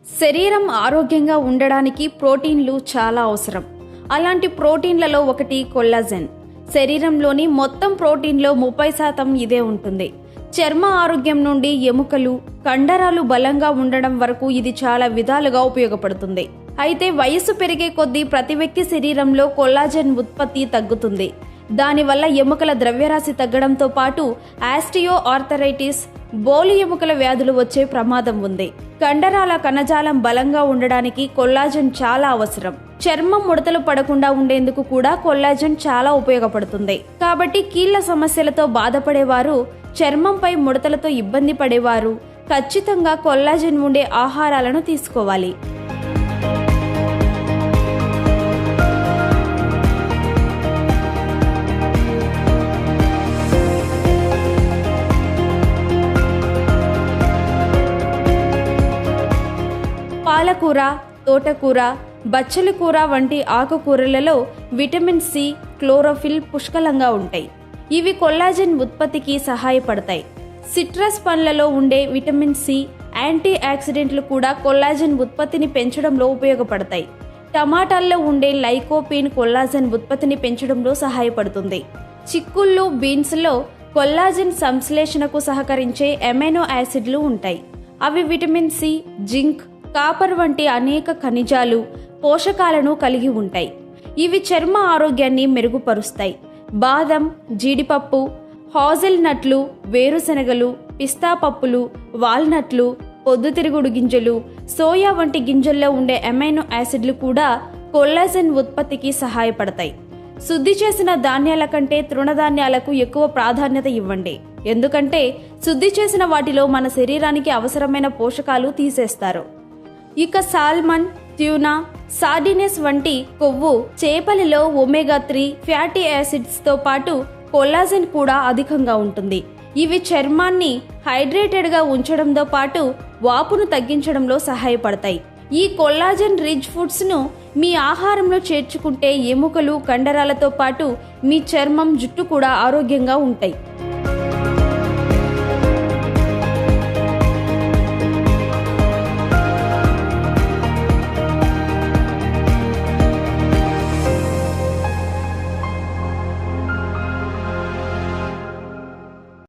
శరీరం ఆరోగ్యంగా ఉండడానికి ప్రోటీన్లు చాలా అవసరం. అలాంటి ప్రోటీన్లలో ఒకటి కొల్లాజెన్. శరీరంలోని మొత్తం ప్రోటీన్లో 30% ఇదే ఉంటుంది. చర్మ ఆరోగ్యం నుండి ఎముకలు, కండరాలు బలంగా ఉండడం వరకు ఇది చాలా విధాలుగా ఉపయోగపడుతుంది. అయితే వయస్సు పెరిగే కొద్దీ ప్రతి వ్యక్తి శరీరంలో కొల్లాజెన్ ఉత్పత్తి తగ్గుతుంది. దానివల్ల ఎముకల ద్రవ్యరాశి తగ్గడంతో పాటు ఆస్టియో ఆర్థరైటిస్, బోలు ఎముకల వ్యాధులు వచ్చే ప్రమాదం ఉంది. కండరాల కణజాలం బలంగా ఉండడానికి కొల్లాజెన్ చాలా అవసరం. చర్మం ముడతలు పడకుండా ఉండేందుకు కూడా కొల్లాజెన్ చాలా ఉపయోగపడుతుంది. కాబట్టి కీళ్ల సమస్యలతో బాధపడేవారు, చర్మంపై ముడతలతో ఇబ్బంది పడేవారు ఖచ్చితంగా కొల్లాజెన్ ఉండే ఆహారాలను తీసుకోవాలి. పాలకూర, తోటకూర, బచ్చలి కూర వంటి ఆకుకూరలలో విటమిన్ సి, క్లోరోఫిల్ పుష్కలంగా ఉంటాయి. ఇవి కొల్లాజెన్ ఉత్పత్తికి సహాయపడతాయి. సిట్రస్ పండ్లలో ఉండే విటమిన్ సి, యాంటీ ఆక్సిడెంట్లు కూడా కొల్లాజెన్ ఉత్పత్తిని పెంచడంలో ఉపయోగపడతాయి. టమాటాల్లో ఉండే లైకోపీన్ కొల్లాజెన్ ఉత్పత్తిని పెంచడంలో సహాయపడుతుంది. చిక్కుళ్ళు, బీన్స్లో కొల్లాజెన్ సంశ్లేషణకు సహకరించే అమైనో యాసిడ్లు ఉంటాయి. అవి విటమిన్ సి, జింక్, కాపర్ వంటి అనేక ఖనిజాలు, పోషకాలను కలిగి ఉంటాయి. ఇవి చర్మ ఆరోగ్యాన్ని మెరుగుపరుస్తాయి. బాదం, జీడిపప్పు, హాజెల్నట్లు, వేరుశెనగలు, పిస్తా పప్పులు, వాల్నట్లు, పొద్దుతిరుగుడు గింజలు, సోయా వంటి గింజల్లో ఉండే అమైనో యాసిడ్లు కూడా కొల్లాజెన్ ఉత్పత్తికి సహాయపడతాయి. శుద్ధి చేసిన ధాన్యాల కంటే తృణధాన్యాలకు ఎక్కువ ప్రాధాన్యత ఇవ్వండి. ఎందుకంటే శుద్ధి చేసిన వాటిలో మన శరీరానికి అవసరమైన పోషకాలు తీసేస్తారు. ఇక సాల్మన్, ట్యూనా, సార్డినెస్ వంటి కొవ్వు చేపలలో ఒమేగా 3 ఫ్యాటీ యాసిడ్స్తో పాటు కొల్లాజెన్ కూడా అధికంగా ఉంటుంది. ఇవి చర్మాన్ని హైడ్రేటెడ్గా ఉంచడంతో పాటు వాపును తగ్గించడంలో సహాయపడతాయి. ఈ కొల్లాజెన్ రిచ్ ఫుడ్స్ను మీ ఆహారంలో చేర్చుకుంటే ఎముకలు, కండరాలతో పాటు మీ చర్మం, జుట్టు కూడా ఆరోగ్యంగా ఉంటాయి.